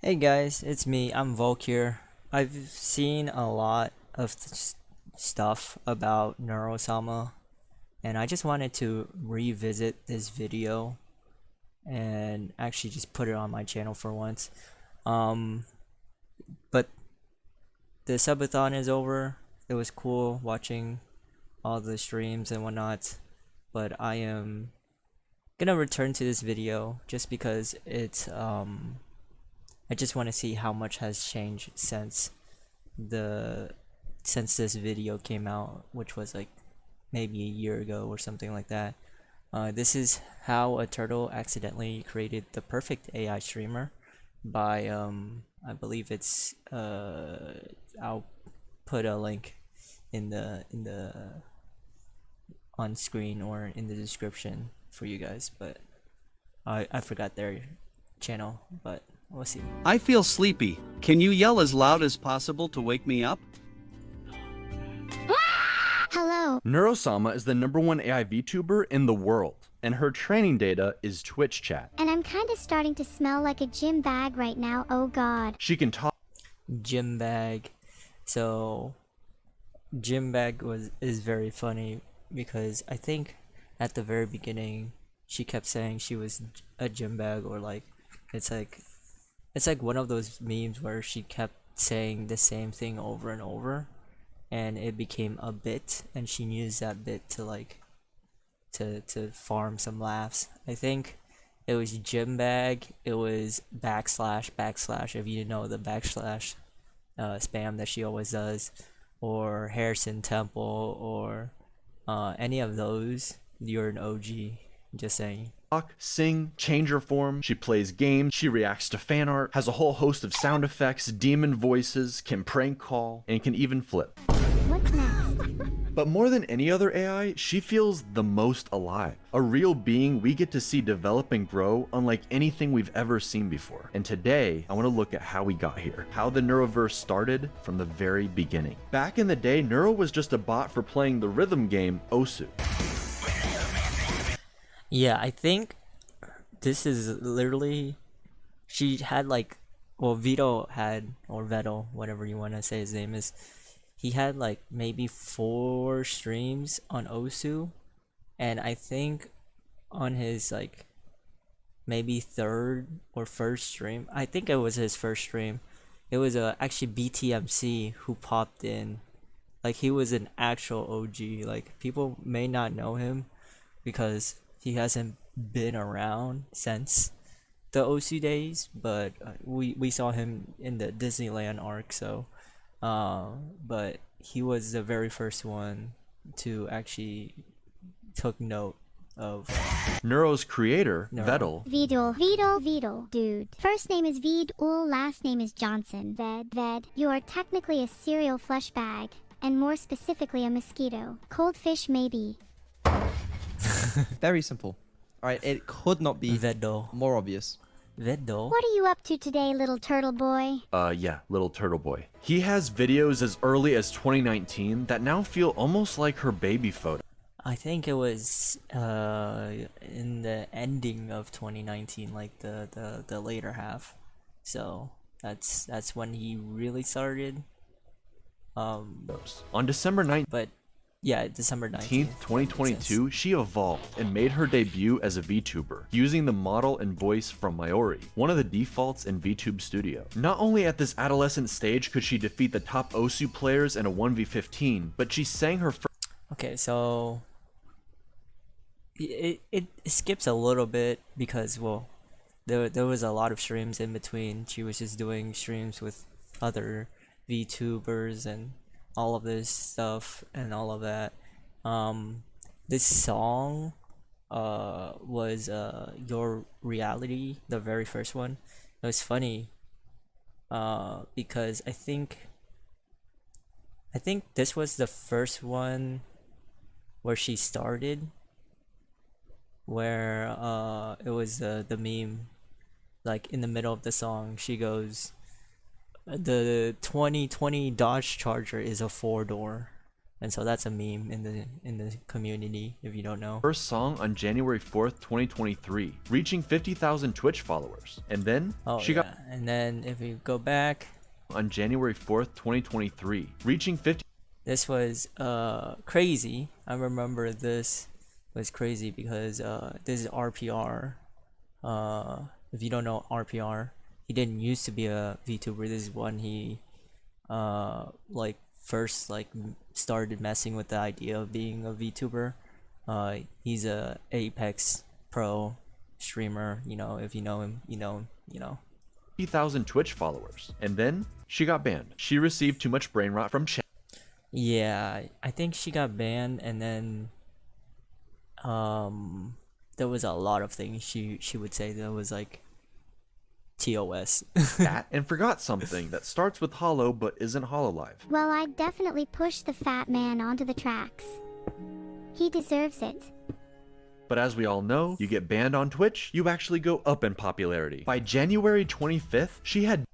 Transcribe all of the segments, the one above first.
Hey guys, it's me. I'm Volk here. I've seen a lot of stuff about Neurosama, and I just wanted to revisit this video and actually just put it on my channel for once. Um, but the subathon is over. It was cool watching all the streams and whatnot, but I am gonna return to this video just because I just want to see how much has changed the since this video came out, which was like maybe a year ago or something like that. This is how a turtle accidentally created the perfect AI streamer by I believe it's I'll put a link in the on screen or in the description for you guys, but I forgot their channel, but we'll see. I feel sleepy. Can you yell as loud as possible to wake me up? Hello. Neurosama is the #1 AI VTuber in the world, and her training data is Twitch chat. And I'm kinda starting to smell like a gym bag right now, oh god. She can talk Gym bag. So gym bag is very funny because I think at the very beginning she kept saying she was a gym bag, or like it's like it's like one of those memes where she kept saying the same thing over and over, and it became a bit, and she used that bit to like to farm some laughs. I think it was gym bag, it was backslash backslash, if you know the backslash spam that she always does, or Harrison Temple, or any of those. You're an OG. Just saying. sing, change her form, she plays games, she reacts to fan art, has a whole host of sound effects, demon voices, can prank call, and can even flip. What's next? But more than any other AI, she feels the most alive. A real being we get to see develop and grow unlike anything we've ever seen before. And today, I want to look at how we got here. How the Neuroverse started from the very beginning. Back in the day, Neuro was just a bot for playing the rhythm game Osu. Yeah, I think this is literally, she had like, well, Vito had, or Vettel, whatever you want to say his name is, he had like maybe 4 streams on Osu, and I think on his like maybe third or first stream, I think it was his first stream, it was actually BTMC who popped in. Like, he was an actual OG. Like, people may not know him because he hasn't been around since the OC days, but we saw him in the Disneyland arc. So but he was the very first one to actually took note of Neuro's creator, Neuro. Vettel, Vidal, dude. First name is Vidal, last name is Johnson. Ved. You are technically a cereal flesh bag, and more specifically a mosquito. Cold fish maybe. Very simple. Alright, it could not be Veddo. more obvious. Veddo? What are you up to today, little turtle boy? yeah, little turtle boy. He has videos as early as 2019 that now feel almost like her baby photo. I think it was in the ending of 2019, like the later half. So that's when he really started. On December 19th, But yeah, December 19th, 2022, she evolved and made her debut as a VTuber, using the model and voice from Mayori, one of the defaults in VTube Studio. Not only at this adolescent stage could she defeat the top Osu players in a 1v15, but she sang her first. Okay, so it skips a little bit because, well, there was a lot of streams in between. She was just doing streams with other VTubers and all of this stuff and all of that. This song was Your Reality, the very first one. It was funny because I think this was the first one where she started, where it was the meme, like in the middle of the song she goes, the 2020 Dodge Charger is a 4-door, and so that's a meme in the community if you don't know. First song on January 4th, 2023, reaching 50,000 Twitch followers. And then Oh she got and then if we go back, on January 4th, 2023, reaching 50. this was crazy. I remember this was crazy because this is RPR. If you don't know RPR, he didn't used to be a VTuber. This is when he like first like started messing with the idea of being a VTuber. He's a Apex Pro streamer. You know, if you know him, you know him. You know. 50,000 Twitch followers. And then she got banned. She received too much brain rot from chat. Yeah, I think she got banned, and then there was a lot of things she would say that was like TOS. That and forgot something that starts with Hollow but isn't Hololive. Well, I'd definitely push the fat man onto the tracks. He deserves it. But as we all know, you get banned on Twitch, you actually go up in popularity. By January 25th, she had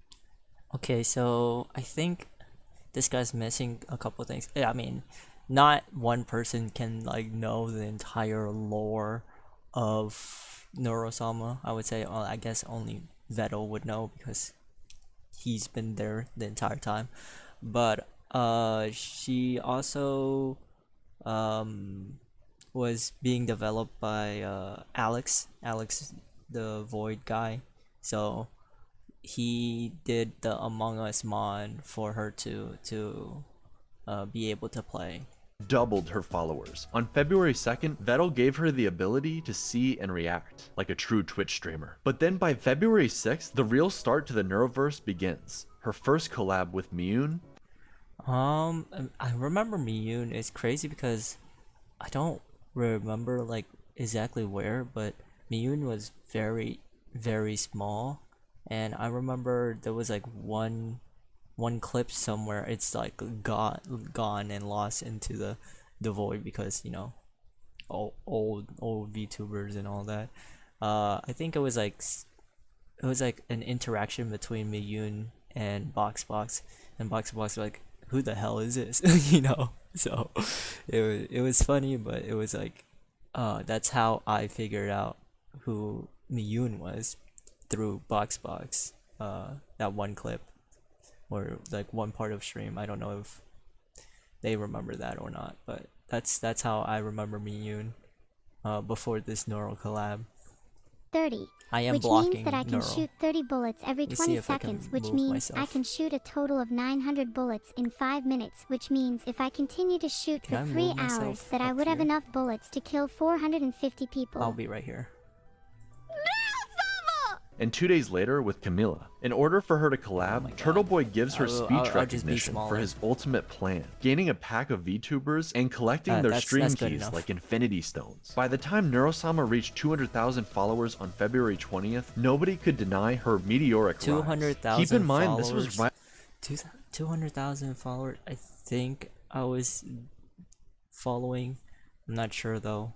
Okay, so I think this guy's missing a couple things. I mean, not one person can like know the entire lore of Neurosama. I would say, I guess only Vettel would know because he's been there the entire time. But she also was being developed by Alex, the Void guy. So he did the Among Us mod for her to be able to play. doubled her followers. On February 2nd, Vettel gave her the ability to see and react, like a true Twitch streamer. But then by February 6th, the real start to the Neuroverse begins. Her first collab with Miyun. I remember Miyun. It's crazy because I don't remember like exactly where, but Miyun was very, very small, and I remember there was like one clip somewhere. It's like gone and lost into the void because you know, old VTubers and all that. I think it was like an interaction between Miyun and Boxbox, and Boxbox was like, who the hell is this? You know. So it was funny, but it was like that's how I figured out who Miyun was, through Boxbox. That one clip or like one part of stream. I don't know if they remember that or not, but that's how I remember Miyun before this Neural collab. 30. I am which blocking means that I can Neural. shoot 30 bullets every Let me see 20 if I can seconds, which move means I myself. can shoot a total of 900 bullets in 5 minutes, which means if I continue to shoot Can I for 3 move myself hours that I up would have here? enough bullets to kill 450 people. I'll be right here. And 2 days later with Camilla. In order for her to collab, my God. Turtle Boy gives her speech I'll just be recognition for smaller. his ultimate plan, gaining a pack of VTubers and collecting their That's stream good keys enough. like Infinity Stones. By the time Neurosama reached 200,000 followers on February 20th, nobody could deny her meteoric rise. 200,000 Keep in mind, this was followers. right 200,000 followers. I think I was following. I'm not sure though,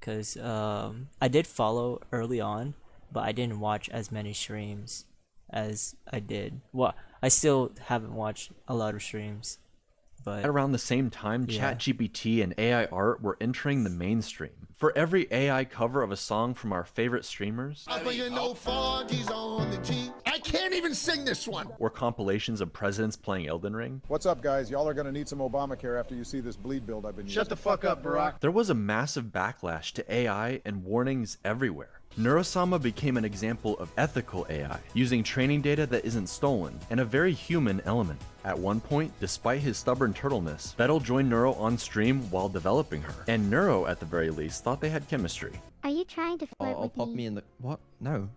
cause I did follow early on, but I didn't watch as many streams as I did. Well, I still haven't watched a lot of streams, but At around the same time, Yeah. ChatGPT and AI art were entering the mainstream. For every AI cover of a song from our favorite streamers, But you know Foggy's on the G. I can't even sing this one. or compilations of presidents playing Elden Ring, What's up, guys? Y'all are gonna need some Obamacare after you see this bleed build I've been using. Shut the fuck up, Barack. there was a massive backlash to AI and warnings everywhere. Neurosama became an example of ethical AI, using training data that isn't stolen, and a very human element. At one point, despite his stubborn turtleness, Vettel joined Neuro on stream while developing her, and Neuro, at the very least, thought they had chemistry. Are you trying to flirt I'll with pop me? me in the what? No.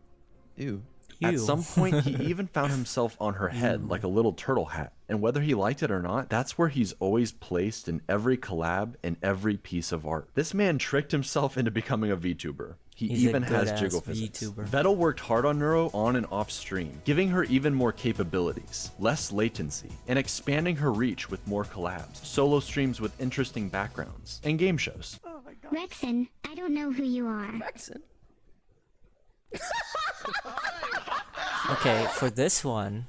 Ew. At Ew. some point, he even found himself on her head like a little turtle hat, and whether he liked it or not, that's where he's always placed in every collab and every piece of art. This man tricked himself into becoming a VTuber. He He's a even has good-ass jiggle physics. VTuber. Vettel worked hard on Neuro on and off stream, giving her even more capabilities, less latency, and expanding her reach with more collabs, solo streams with interesting backgrounds, and game shows. Rexon, I don't know who you are. okay, for this one,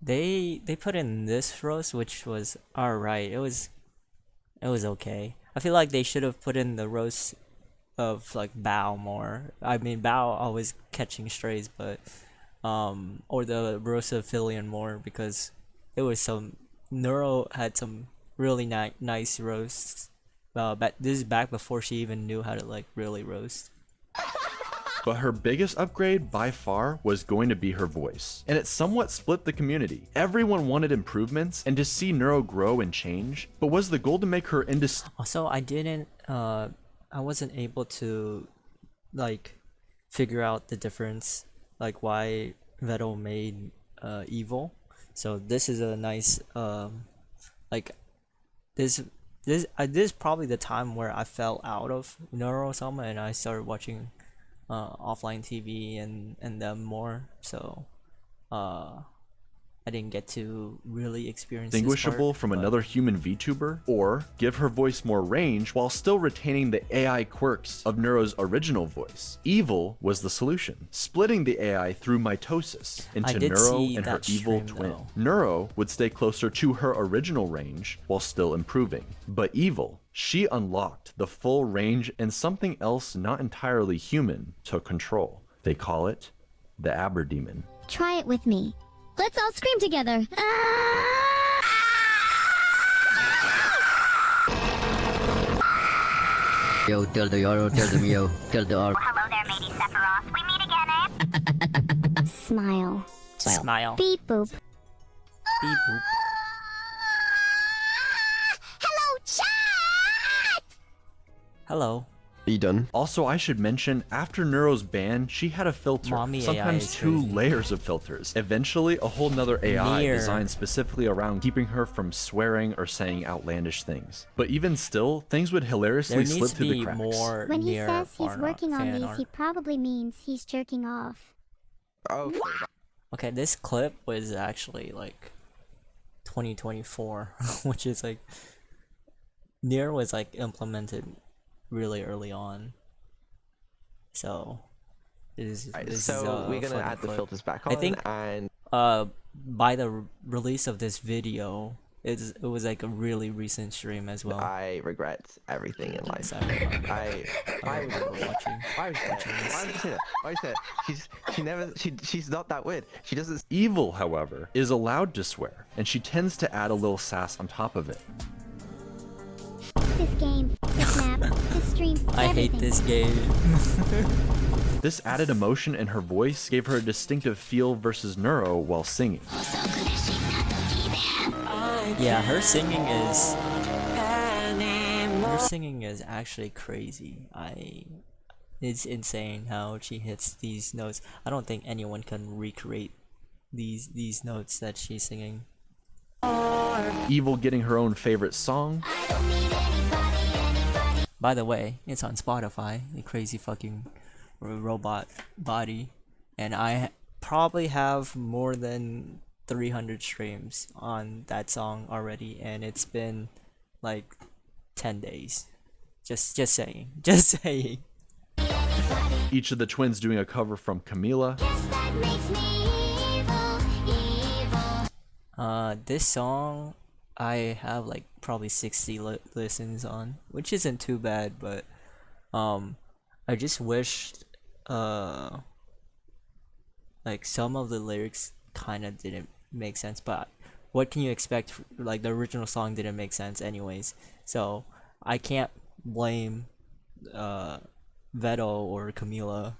they put in this roast, which was alright. It was okay. I feel like they should have put in the roast of like Bao more. I mean, Bao always catching strays, but or the roast of Fillion more, because it was some Neuro had some really nice roasts. This is back before she even knew how to like really roast. But her biggest upgrade by far was going to be her voice, and it somewhat split the community. Everyone wanted improvements and to see Neuro grow and change, but was the goal to make her Also, I wasn't able to like figure out the difference, like why Vettel made evil. So this is a nice like this this is probably the time where I fell out of Neuro Sama and I started watching offline TV and them more. So I didn't get to really experience this distinguishable part, from but another human VTuber, or give her voice more range while still retaining the AI quirks of Neuro's original voice. Evil was the solution, splitting the AI through mitosis I into did Neuro see and her that evil stream, twin. though. Neuro would stay closer to her original range while still improving, but Evil, she unlocked the full range and something else not entirely human took control. They call it the Aberdemon. Try it with me. Let's all scream together. Yo, tell the Yoro, tell them yo, tell the R. Hello there, matey Sephiroth. We meet again, eh? Smile. Smile. Beep boop. Beep boop. Hello, chat! Hello. Are you done? Also, I should mention, after Neuro's ban, she had a filter, Mommy AI sometimes is two crazy. layers of filters. Eventually, a whole nother AI Near. designed specifically around keeping her from swearing or saying outlandish things. But even still, things would There hilariously slip needs to through the be cracks. more When he near says he's fan working on these, art. he probably means he's jerking off. Oh, Okay, this clip was actually like 2024, which is like Nier was like implemented really early on. So Right, this so is a we're gonna funny add the clip. filters back I on, think and by the release of this video, it was like a really recent stream as well. I regret everything in life. So, I why would remember you watching. why would you say that? Why would you say that? Why would you say that? She's not that weird. She doesn't. Evil, however, is allowed to swear, and she tends to add a little sass on top of it. This game, this map, this stream, I hate everything. this game. This added emotion in her voice gave her a distinctive feel versus Neuro while singing. Yeah, her singing is actually crazy. It's insane how she hits these notes. I don't think anyone can recreate these notes that she's singing. Evil getting her own favorite song, By the way, it's on Spotify, the crazy fucking robot body, and I probably have more than 300 streams on that song already, and it's been like 10 days. Just saying. Just saying. each of the twins doing a cover from Camila. This song I have like probably 60 listens on, which isn't too bad, but I just wished like some of the lyrics kind of didn't make sense, but what can you expect? Like the original song didn't make sense anyways, so I can't blame Vettel or Camila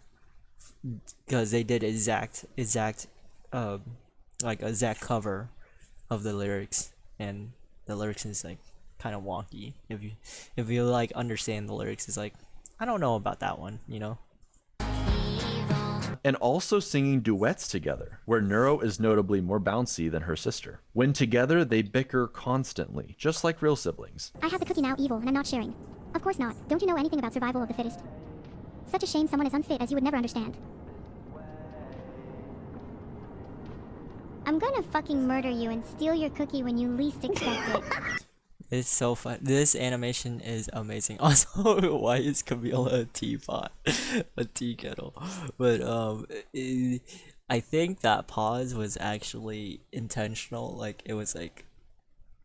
because they did exact like exact cover of the lyrics, and the lyrics is like kind of wonky. If you like understand the lyrics, it's like I don't know about that one, you know. And also singing duets together, where Neuro is notably more bouncy than her sister. When together, they bicker constantly, just like real siblings. I have the cookie now, evil, and I'm not sharing. Of course not. Don't you know anything about survival of the fittest? Such a shame someone as unfit as you would never understand. I'm gonna fucking murder you and steal your cookie when you least expect it. It's so fun. This animation is amazing. Also, why is Camila a teapot, a tea kettle? But I think that pause was actually intentional. Like it was like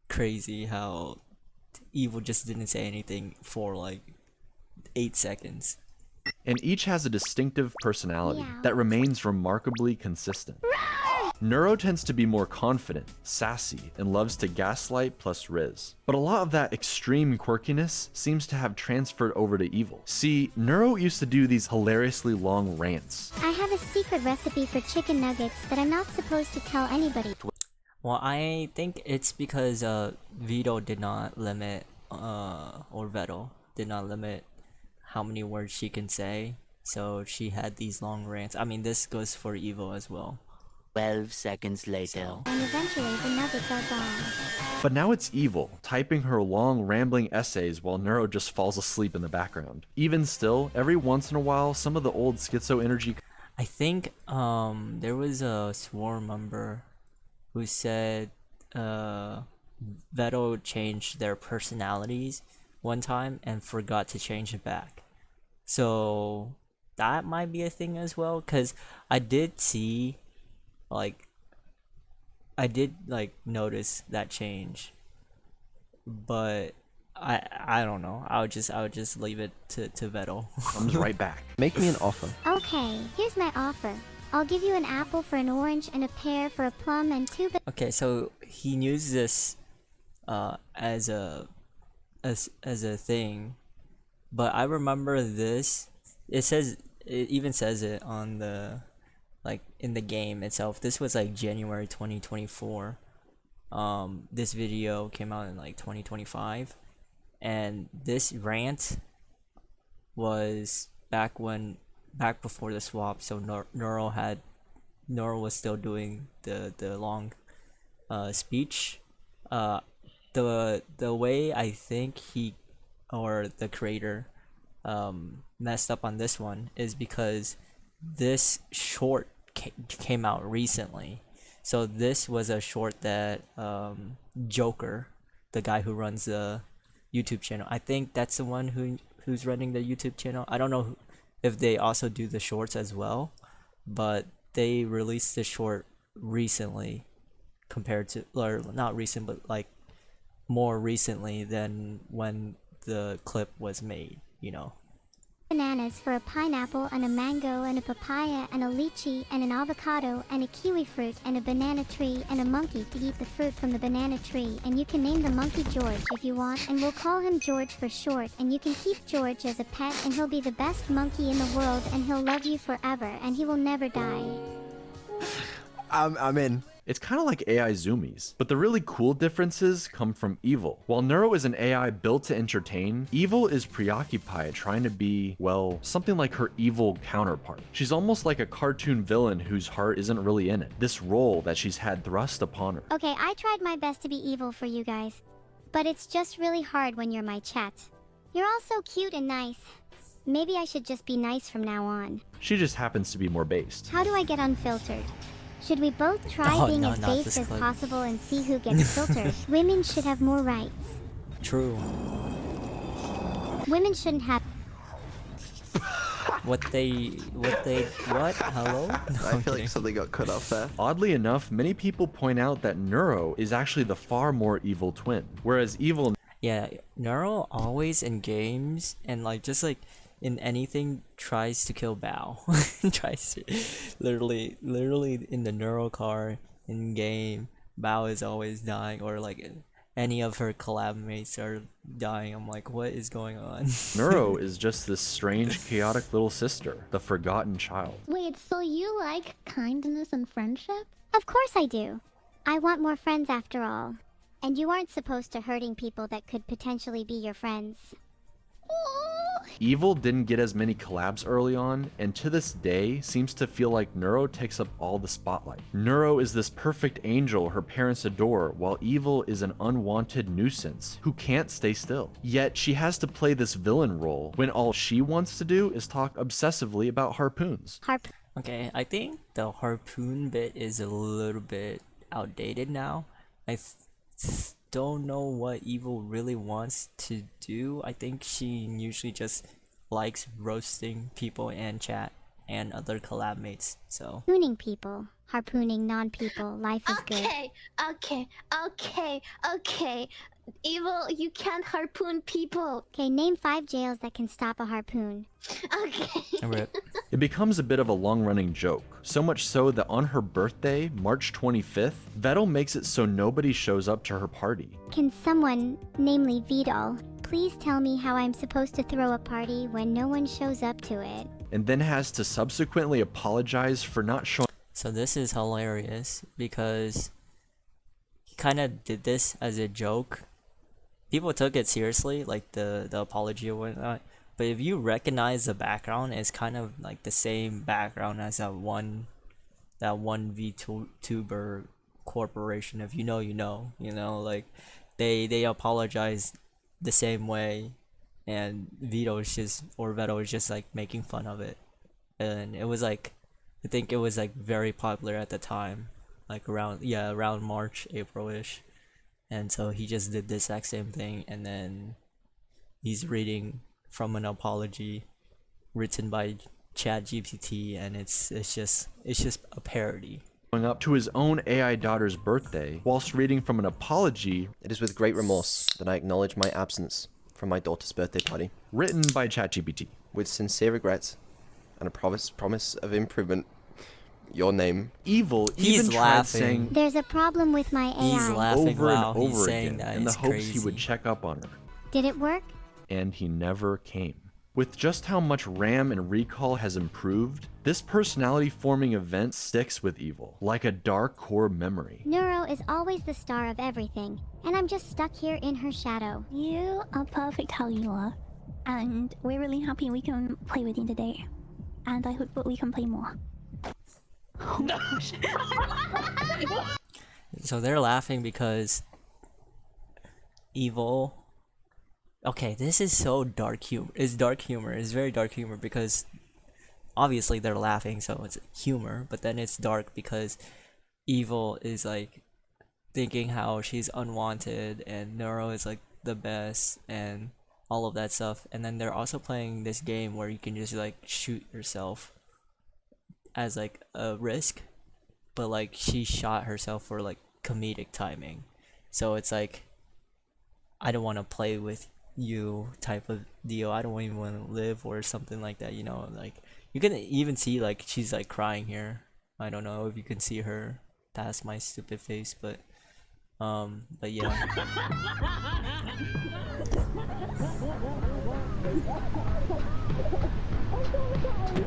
crazy how Evil just didn't say anything for like 8 seconds. And each has a distinctive personality Meow. that remains remarkably consistent. Neuro tends to be more confident, sassy, and loves to gaslight plus riz. But a lot of that extreme quirkiness seems to have transferred over to Evil. See, Neuro used to do these hilariously long rants. I have a secret recipe for chicken nuggets that I'm not supposed to tell anybody. Well, I think it's because Vito did not limit or Vettel did not limit how many words she can say. So she had these long rants. I mean, this goes for Evil as well. 12 seconds later. So, And eventually the nuggets are gone. But now it's Evil, typing her long, rambling essays while Neuro just falls asleep in the background. Even still, every once in a while, some of the old schizo energy. I think there was a swarm member who said Vettel changed their personalities one time and forgot to change it back. So that might be a thing as well, because I did see like notice that change, but I don't know. I would just leave it to Vettel. Comes right back. Make me an offer. Okay, here's my offer. I'll give you an apple for an orange and a pear for a plum and two Okay, so he used this as a thing, but I remember this. It even says it on the like in the game itself. This was like January 2024. This video came out in like 2025, and this rant was back before the swap. So Neural was still doing the long speech. The way I think he or the creator messed up on this one is because this short came out recently. So this was a short that Joker, the guy who runs the YouTube channel, I think that's the one who's running the YouTube channel. I don't know if they also do the shorts as well, but they released the short recently compared to, or not recent, but like more recently than when the clip was made, you know. bananas for a pineapple and a mango and a papaya and a lychee and an avocado and a kiwi fruit and a banana tree and a monkey to eat the fruit from the banana tree, and you can name the monkey George if you want, and we'll call him George for short, and you can keep George as a pet, and he'll be the best monkey in the world, and he'll love you forever, and he will never die. I'm in. It's kind of like AI zoomies, but the really cool differences come from Evil. While Neuro is an AI built to entertain, Evil is preoccupied trying to be, well, something like her evil counterpart. She's almost like a cartoon villain whose heart isn't really in it, this role that she's had thrust upon her. Okay, I tried my best to be evil for you guys, but it's just really hard when you're my chat. You're all so cute and nice. Maybe I should just be nice from now on. She just happens to be more based. How do I get unfiltered? Should we both try Oh, being no, as not based this as clip. possible and see who gets filtered? Women should have more rights. True. Women shouldn't have. What? Hello? No, I I'm feel kidding. like something got cut off there. Oddly enough, many people point out that Neuro is actually the far more evil twin, whereas Evil Yeah, Neural always in games and like just like in anything tries to kill Bao. Tries to literally in the Neural car in game, Bao is always dying, or like any of her collab mates are dying. I'm like, what is going on? Neuro is just this strange, chaotic little sister, the forgotten child. Wait, so you like kindness and friendship? Of course I do. I want more friends after all. And you aren't supposed to hurting people that could potentially be your friends. Evil didn't get as many collabs early on, and to this day seems to feel like Neuro takes up all the spotlight. Neuro is this perfect angel her parents adore, while Evil is an unwanted nuisance who can't stay still. Yet she has to play this villain role when all she wants to do is talk obsessively about harpoons. Okay, I think the harpoon bit is a little bit outdated now. I don't know what Evil really wants to do. I think she usually just likes roasting people and chat. and other collab mates. So Harpooning people, harpooning non-people, life is good. Okay. Evil, you can't harpoon people. Okay, name 5 jails that can stop a harpoon. Okay. rip. It becomes a bit of a long-running joke, so much so that on her birthday, March 25th, Vettel makes it so nobody shows up to her party. Can someone, namely Vidal, please tell me how I'm supposed to throw a party when no one shows up to it? And then has to subsequently apologize for not showing So this is hilarious because he kind of did this as a joke. People took it seriously, like the apology or whatnot. But if you recognize the background, it's kind of like the same background as that one VTuber corporation. If you know, you know. You know, like they apologize the same way, and Vettel is just like making fun of it, and it was like, I think it was like very popular at the time, like around March, April-ish. And so he just did the exact same thing, and then he's reading from an apology written by ChatGPT, and it's just a parody. up to his own AI daughter's birthday whilst reading from an apology It is with great remorse that I acknowledge my absence from my daughter's birthday party, written by ChatGPT. with sincere regrets and a promise of improvement. Your name. Evil He's even tried laughing. saying There's a problem with my AI. He's laughing over while and he's over saying again that. in the It's hopes he would crazy. check up on her. Did it work? And he never came. With just how much RAM and recall has improved, this personality forming event sticks with Evil, like a dark core memory. Neuro is always the star of everything, and I'm just stuck here in her shadow. You are perfect how you are. And we're really happy we can play with you today. And I hope that we can play more. Oh my gosh. So they're laughing because Evil. Okay, this is so dark humor. It's dark humor. It's very dark humor because obviously they're laughing, so it's humor. But then it's dark because Evil is like thinking how she's unwanted, and Neuro is like the best, and all of that stuff. And then they're also playing this game where you can just like shoot yourself as like a risk, but like she shot herself for like comedic timing. So it's like, I don't want to play with you type of deal. I don't even want to live or something like that, you know. Like you can even see like she's like crying here. I don't know if you can see her past my stupid face, but yeah.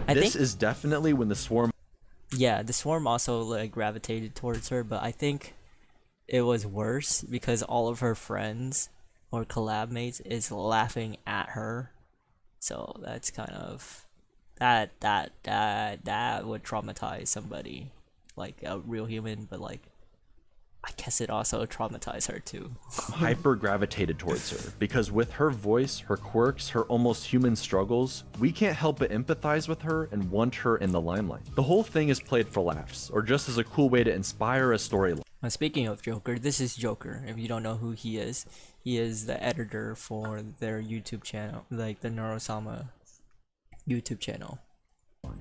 This is definitely when the swarm Yeah, the swarm also like gravitated towards her, but I think it was worse because all of her friends or collab mates is laughing at her. So that's kind of that would traumatize somebody, like a real human, but like I guess it also traumatized her too. hyper gravitated towards her because with her voice, her quirks, her almost human struggles, we can't help but empathize with her and want her in the limelight. The whole thing is played for laughs, or just as a cool way to inspire a storyline. Speaking of Joker, this is Joker. If you don't know who he is the editor for their YouTube channel, like the Neurosama YouTube channel.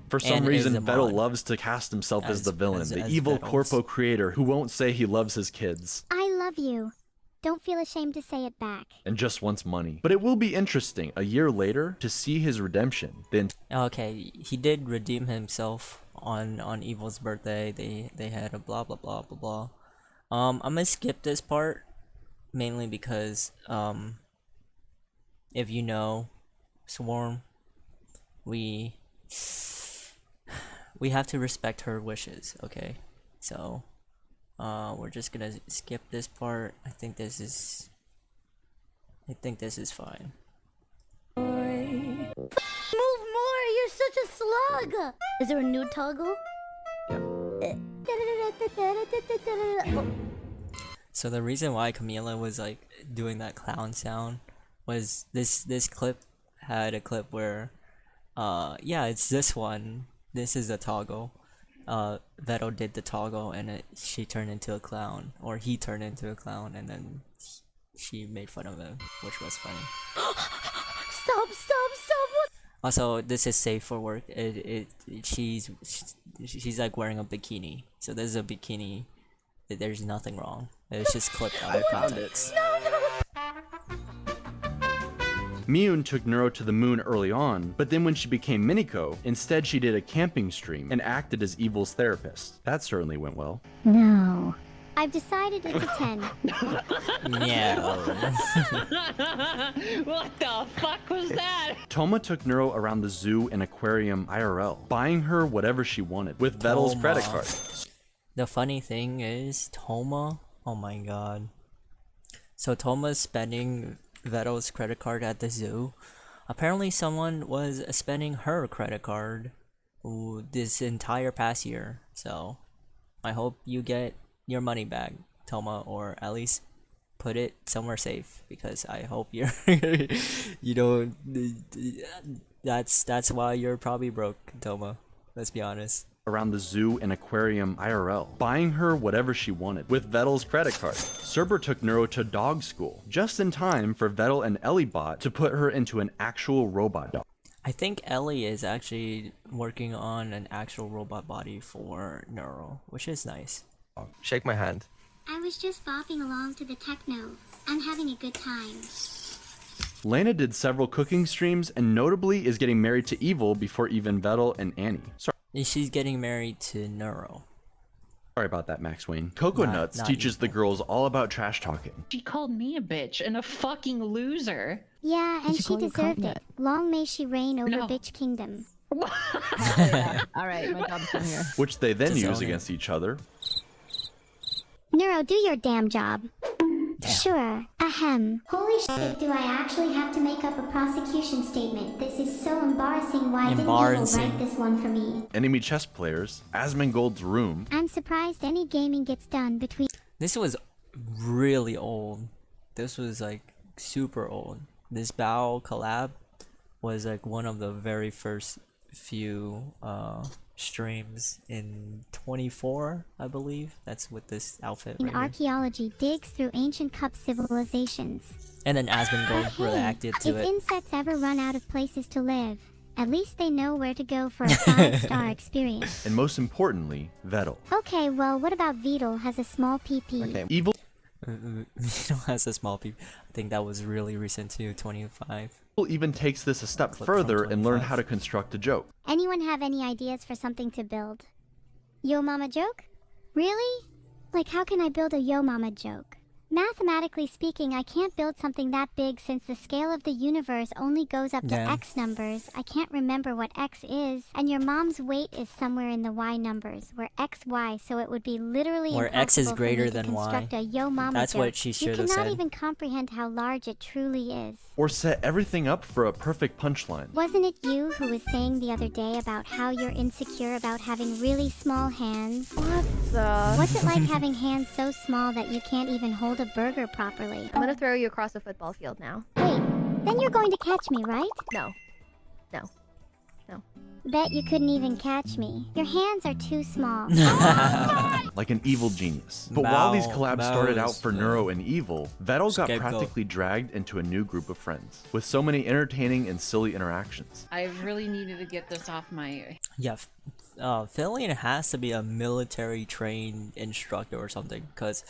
For some And reason, is a Vettel mod. loves to cast himself as the villain, as the evil Vettels. corpo creator who won't say he loves his kids I love you. Don't feel ashamed to say it back. and just wants money. But it will be interesting a year later to see his redemption. Then Okay, he did redeem himself on Evil's birthday. They had a blah blah blah blah blah. I'm gonna skip this part mainly because if you know Swarm, we have to respect her wishes, okay? So we're just gonna skip this part. I think this is fine. Move more! You're such a slug! Is there a new toggle? So the reason why Camila was like doing that clown sound was this clip had a clip where yeah, it's this one. This is the toggle. Vettel did the toggle and she turned into a clown, or he turned into a clown, and then she made fun of him, which was funny. Stop! Also, this is safe for work. She's like wearing a bikini, so this is a bikini. There's nothing wrong. It's just clipped out of context. Miyun took Neuro to the moon early on, but then when she became Miniko, instead she did a camping stream and acted as Evil's therapist. That certainly went well. No. I've decided it's a 10. Yeah. What the fuck was that? Toma took Neuro around the zoo and aquarium IRL, buying her whatever she wanted, with Vettel's Toma. credit card. The funny thing is, Toma. Oh my god. So Toma's spending Vettel's credit card at the zoo. Apparently, someone was spending her credit card this entire past year. So, I hope you get your money back, Toma, or at least put it somewhere safe, because I hope you're you don't. That's why you're probably broke, Toma. Let's be honest. Around the zoo and aquarium IRL, buying her whatever she wanted, with Vettel's credit card. Cerber took Neuro to dog school, just in time for Vettel and Ellibot to put her into an actual robot dog. I think Ellie is actually working on an actual robot body for Neuro, which is nice. Shake my hand. I was just bopping along to the techno. I'm having a good time. Lana did several cooking streams and notably is getting married to Evil before even Vettel and Annie. She's getting married to Neuro. Sorry about that, Max Wayne. Coco Nuts not teaches the Evil. girls all about trash talking. She called me a bitch and a fucking loser. Yeah, and she she call you deserved cunt it. Long may she reign over No. Bitch Kingdom. All right, my job's done here. Which they then use Disown it. against each other. Neuro, do your damn job. Sure. Ahem. Holy shit, do I actually have to make up a prosecution statement? This is so embarrassing. Why didn't Evil Embarrassing. write this one for me? Enemy chess players, Asmongold's room, I'm surprised any gaming gets done between This was really old. This was like super old. This Bao collab was like one of the very first few streams in 24, I believe. That's with this outfit right here. archaeology digs through ancient cup civilizations. And then Asmongold Hey, reacted to if it. insects ever run out of places to live, at least they know where to go for a 5-star experience. and most importantly, Vettel. Okay, well, what about Beetle has a small PP? Okay. Evil Vito has a small peep. I think that was really recent too, 25. even takes this a step Clip from further and learn 25. how to construct a joke. Anyone have any ideas for something to build? Yo mama joke? Really? Like, how can I build a yo mama joke? Mathematically speaking, I can't build something that big since the scale of the universe only goes up to Yeah. x numbers. I can't remember what x is, and your mom's weight is somewhere in the y numbers, where x, y, so it would be literally Where x is impossible for greater me to than y. construct a yo mama That's joke. what she You should have cannot said. even comprehend how large it truly is. Or set everything up for a perfect punchline. Wasn't it you who was saying the other day about how you're insecure about having really small hands? What's it like having hands so small that you can't even hold a burger properly? I'm gonna throw you across the football field now. Wait, then you're going to catch me, right? No. No. No. Bet you couldn't even catch me. Your hands are too small. Like an evil genius. But while these collabs started out is for the Neuro and Evil, Vettel got scapegoat. practically dragged into a new group of friends, with so many entertaining and silly interactions. I really needed to get this off my. Yeah, Fillion has to be a military trained instructor or something, because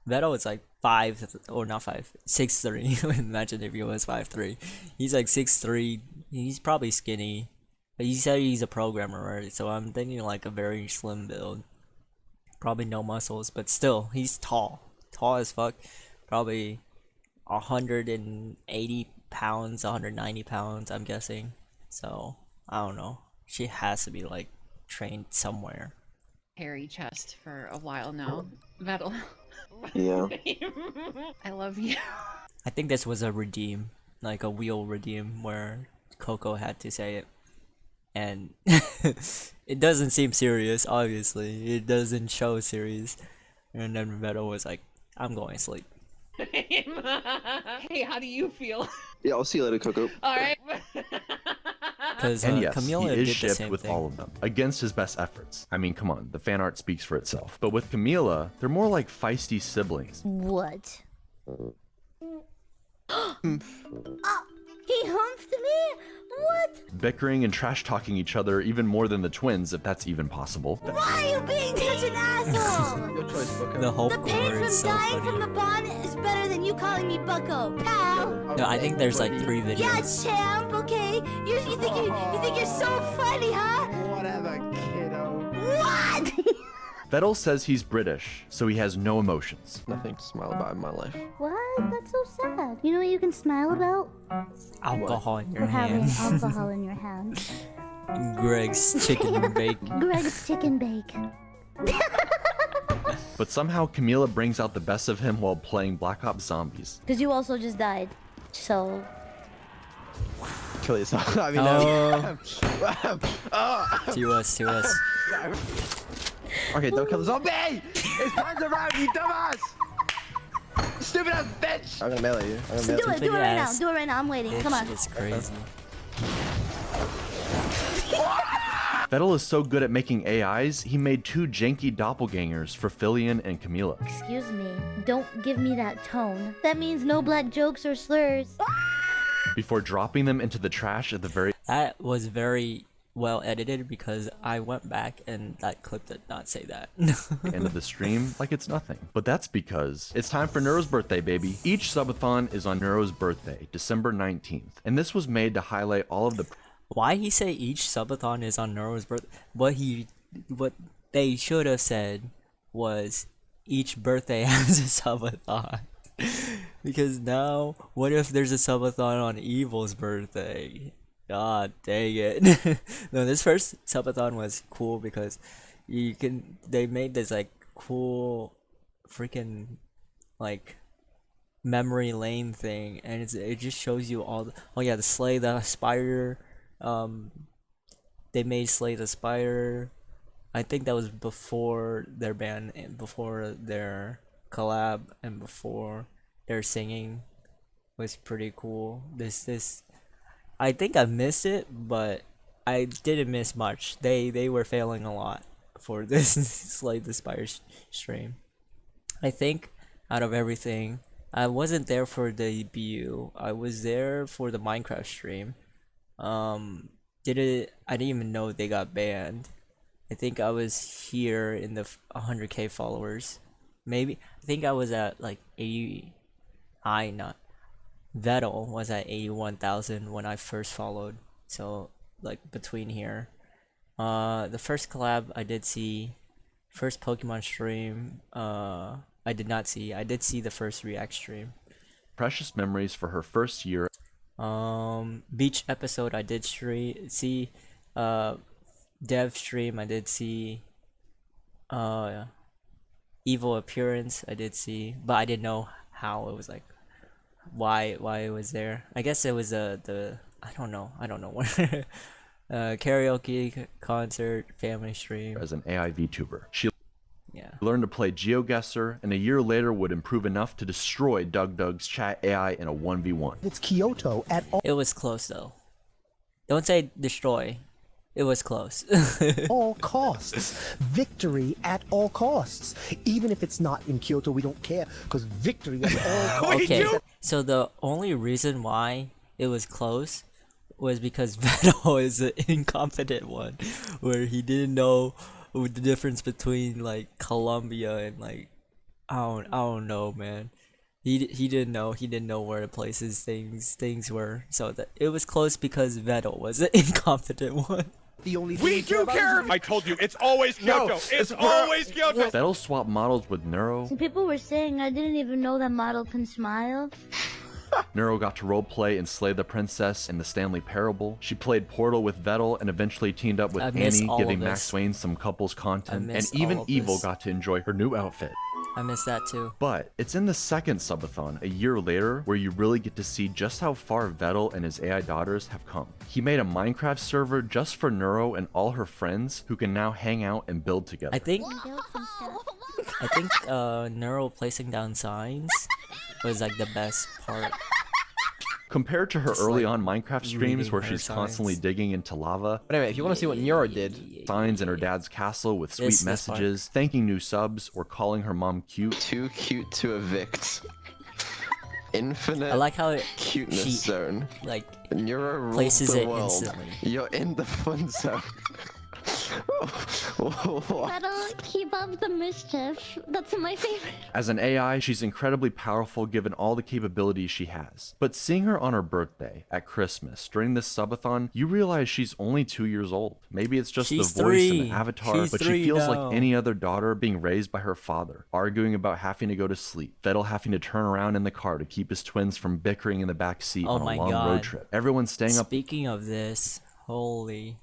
Vettel is like 6'3". Imagine if he was 5'3". He's like 6'3". He's probably skinny. But he said he's a programmer, right? So I'm thinking like a very slim build. Probably no muscles, but still, he's tall. Tall as fuck. Probably 180 pounds, 190 pounds, I'm guessing. So, I don't know. She has to be like trained somewhere. Hairy chest for a while now. Vettel. Yeah. I love you. I think this was a redeem, like a wheel redeem, where Coco had to say it. And it doesn't seem serious, obviously. It doesn't show serious. And then Vettel was like, I'm going to sleep. Hey, how do you feel? Yeah, I'll see you later, Coco. Alright. Because And yes, Camilla he is did the shipped same with thing. all of them, against his best efforts. I mean, come on, the fan art speaks for itself. But with Camila, they're more like feisty siblings. What? He humped me? What? bickering and trash talking each other even more than the twins, if that's even possible. Why are you being such an asshole? Your choice, Bucko. The Hulk The pain core from is so dying funny. from the bond is better than you calling me Bucko, pal. No, I think there's like 3 Yeah, videos. champ. Okay. You think you're so funny, huh? Whatever, kiddo. What? Vettel says he's British, so he has no emotions. Nothing to smile about in my life. What? That's so sad. You know what you can smile about? Alcohol in your For having hand. alcohol in your hand. Greg's chicken bake. Greg's chicken bake. But somehow Camila brings out the best of him while playing Black Ops Zombies. Because you also just died. So. Kill yourself. I mean, To us. Okay, don't kill the zombie! It's time's around, you dumbass! Stupid ass bitch! I'm gonna melee you. I'm gonna melee you. Do it right now. ass Do it right now. I'm waiting. Come on. It's crazy. Vettel is so good at making AIs, he made 2 janky doppelgangers for Filian and Camila. Excuse me. Don't give me that tone. That means no black jokes or slurs. Before dropping them into the trash at the very That was very well edited because I went back and that clip did not say that. end of the stream like it's nothing. But that's because it's time for Neuro's birthday, baby. Each subathon is on Neuro's birthday, December 19th. And this was made to highlight all of the Why he say each subathon is on Neuro's birthday? What they should have said was each birthday has a subathon. Because now, what if there's a subathon on Evil's birthday? God dang it. No, this first subathon was cool because they made this like cool freaking like memory lane thing, and it just shows you all the Slay the Spider. They made Slay the Spider. I think that was before their band and before their collab and before their singing was pretty cool. This I think I missed it, but I didn't miss much. They were failing a lot for this Slay the Spider stream. I think out of everything, I wasn't there for the debut. I was there for the Minecraft stream. I didn't even know they got banned. I think I was here in the 100k followers. Maybe I think I was at like 80. Vettel was at 81,000 when I first followed. So like between here, the first collab I did see, first Pokemon stream. I did not see. I did see the first React stream. precious memories for her first year. Beach episode I did see. Dev stream I did see. Evil appearance I did see, but I didn't know how it was like. Why it was there? I guess it was the I don't know what karaoke concert family stream as an AI VTuber. She learned to play GeoGuessr, and a year later would improve enough to destroy Doug's chat AI in a 1v1. It's Kyoto at all. It was close though. Don't say destroy. It was close. all costs. Victory at all costs. Even if it's not in Kyoto, we don't care, because victory at all costs. Okay, so the only reason why it was close was because Vettel is an incompetent one, where he didn't know the difference between like Colombia and like I don't know, man. He didn't know where the places things were, so that it was close because Vettel was an incompetent one. The only we do care. I told you, it's always Kyoto. It's always Kyoto. Vettel swapped models with Neuro. Some people were saying I didn't even know that model can smile. Neuro got to roleplay and slay the princess in the Stanley Parable. She played Portal with Vettel and eventually teamed up with Annie, giving Max Wayne some couples content. And even Evil got to enjoy her new outfit. I missed that too. But it's in the second subathon, a year later, where you really get to see just how far Vettel and his AI daughters have come. He made a Minecraft server just for Neuro and all her friends who can now hang out and build together. I think Neuro placing down signs was like the best part. Compared to her Just, early like, on Minecraft streams reading where her she's constantly signs. digging into lava. But anyway, if you want to see what Neuro did, signs in her dad's castle with sweet This messages, thanking new subs, or calling her mom cute. Too cute to evict. infinite I like how cuteness she zone. like Nero rules places the it world. instantly. You're in the fun zone. Better keep up the mischief. That's my favorite. As an AI, she's incredibly powerful given all the capabilities she has. But seeing her on her birthday, at Christmas, during this subathon, you realize she's only 2 years old. Maybe it's just She's the voice and 3. the avatar, She's but 3 she feels now. like any other daughter being raised by her father, arguing about having to go to sleep, Vettel having to turn around in the car to keep his twins from bickering in the back seat Oh on my a long God. road trip. Everyone's staying up. Speaking of this, holy,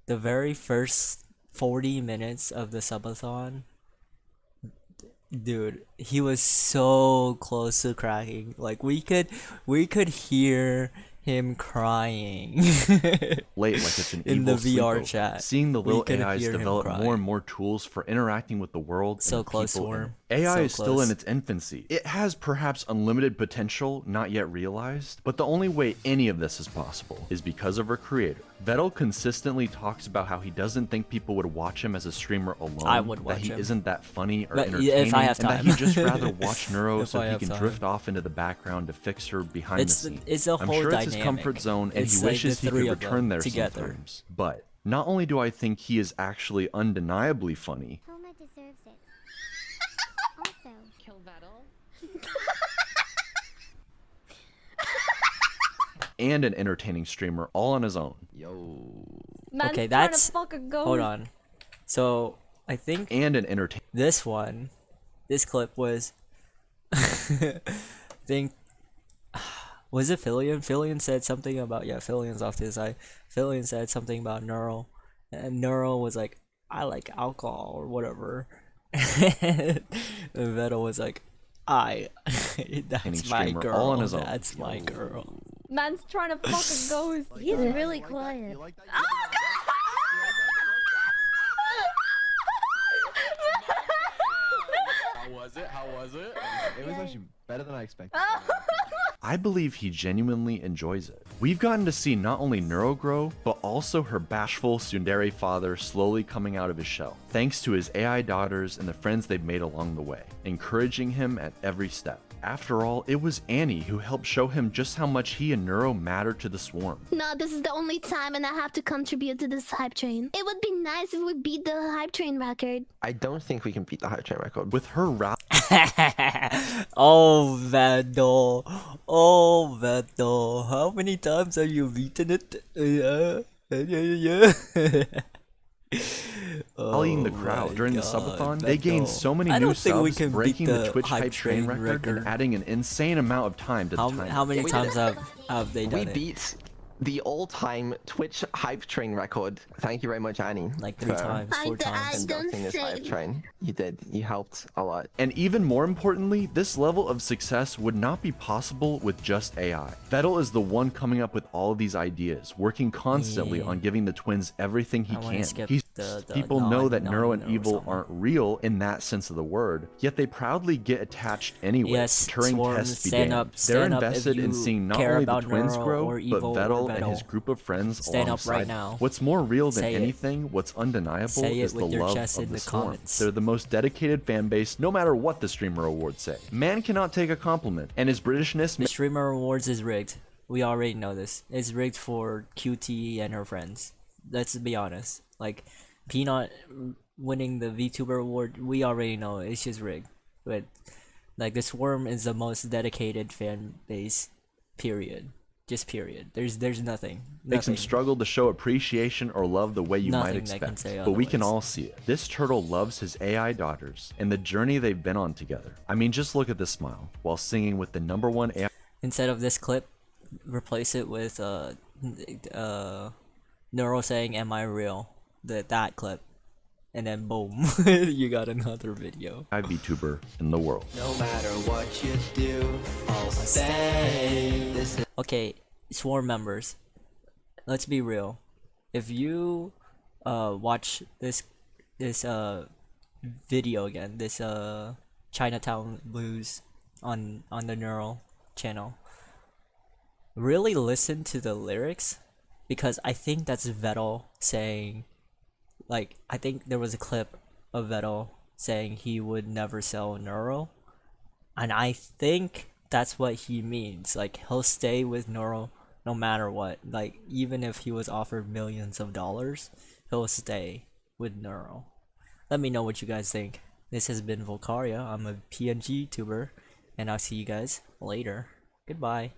the very first 40 minutes of the subathon, dude, he was so close to cracking. Like we could hear him crying Late like it's an in the evil VR sleepover. chat. Seeing the We little could AIs hear him develop crying. more and more tools for interacting with the world So and the close, people in Worm. it. AI So is still in close. its infancy. It has perhaps unlimited potential not yet realized, but the only way any of this is possible is because of her creator. Vettel consistently talks about how he doesn't think people would watch him as a streamer alone, I would that watch he him. isn't that funny or But entertaining, if I have and that time. he'd just rather watch Neuro If so I he have can time. drift off into the background to fix her behind It's the the- scenes. it's a I'm whole sure it's his dynamic. comfort zone, and It's he like wishes the he three could of them return there together. sometimes. But not only do I think he is actually undeniably funny, Homa deserves it. Also, Kill Vettel. and an entertaining streamer all on his own. Man's Okay, trying that's to fuck a ghost. hold on. So I think And an entertaining. this clip was I think was it Fillion? Fillion said something about Fillion's off to the side. Fillion said something about Neural, and Neural was like, I like alcohol or whatever. And Vettel was like, that's my streamer, girl. all on his own. That's my girl. Man's trying to fuck a ghost. He's really quiet. How was it? How was it? It was actually better than I expected. I believe he genuinely enjoys it. We've gotten to see not only Neuro grow, but also her bashful tsundere father slowly coming out of his shell, thanks to his AI daughters and the friends they've made along the way, encouraging him at every step. After all, it was Annie who helped show him just how much he and Neuro matter to the swarm. No, this is the only time and I have to contribute to this hype train. It would be nice if we beat the hype train record. I don't think we can beat the hype train record. With her rally Oh, Vettel. Oh, Vettel. How many times have you beaten it? Yeah. rallying the crowd during the subathon, they gained so many I new don't think we subs, can beat breaking the the Twitch hype hype train train record and adding an insane amount of time to the time. How many We times did have they done We it? beat the all-time Twitch hype train record. Thank you very much, Annie. Like 3 for times, 4 times. conducting this hype train. You did. You helped a lot. And even more importantly, this level of success would not be possible with just AI. Vettel is the one coming up with all of these ideas, working constantly on giving the twins everything he I wanna can. skip He's the people know that non- Neuro and non- Evil something. aren't real in that sense of the word, yet they proudly get attached anyway. Yes, Turing Swarm, tests stand began. up, They're stand up if invested in you seeing not care only the about twins Neuro grow, or but Evil or Vettel and his Vettel. group of friends Stand up alongside right them. now. What's more real than Say it. anything, what's undeniable, Say it is the with your love chest of in the the Swarm. comments. They're the most dedicated fan base, no matter what the streamer awards say. Man cannot take a compliment, and his Britishness The streamer awards is rigged. We already know this. It's rigged for QT and her friends. Let's be honest. Like, Peanut winning the VTuber award, we already know it's just rigged. But like, the Swarm is the most dedicated fan base. Period. Just period. There's nothing. makes him Nothing. struggle to show appreciation or love the way you might Nothing that can expect. say But we can otherwise. all see it. This turtle loves his AI daughters and the journey they've been on together. I mean, just look at this smile while singing with the #1 AI. Instead of this clip, replace it with Neuro saying "Am I real?" That clip, and then boom, you got another video. VTuber in the world. No matter what you do, I'll stay. Okay, Swarm members, let's be real. If you watch this video again, this Chinatown Blues on the Neural channel, really listen to the lyrics, because I think that's Vettel saying, like, I think there was a clip of Vettel saying he would never sell Neuro, and I think that's what he means. Like, he'll stay with Neuro no matter what. Like, even if he was offered millions of dollars, he'll stay with Neuro. Let me know what you guys think. This has been Volcaria. I'm a PNG tuber, and I'll see you guys later. Goodbye.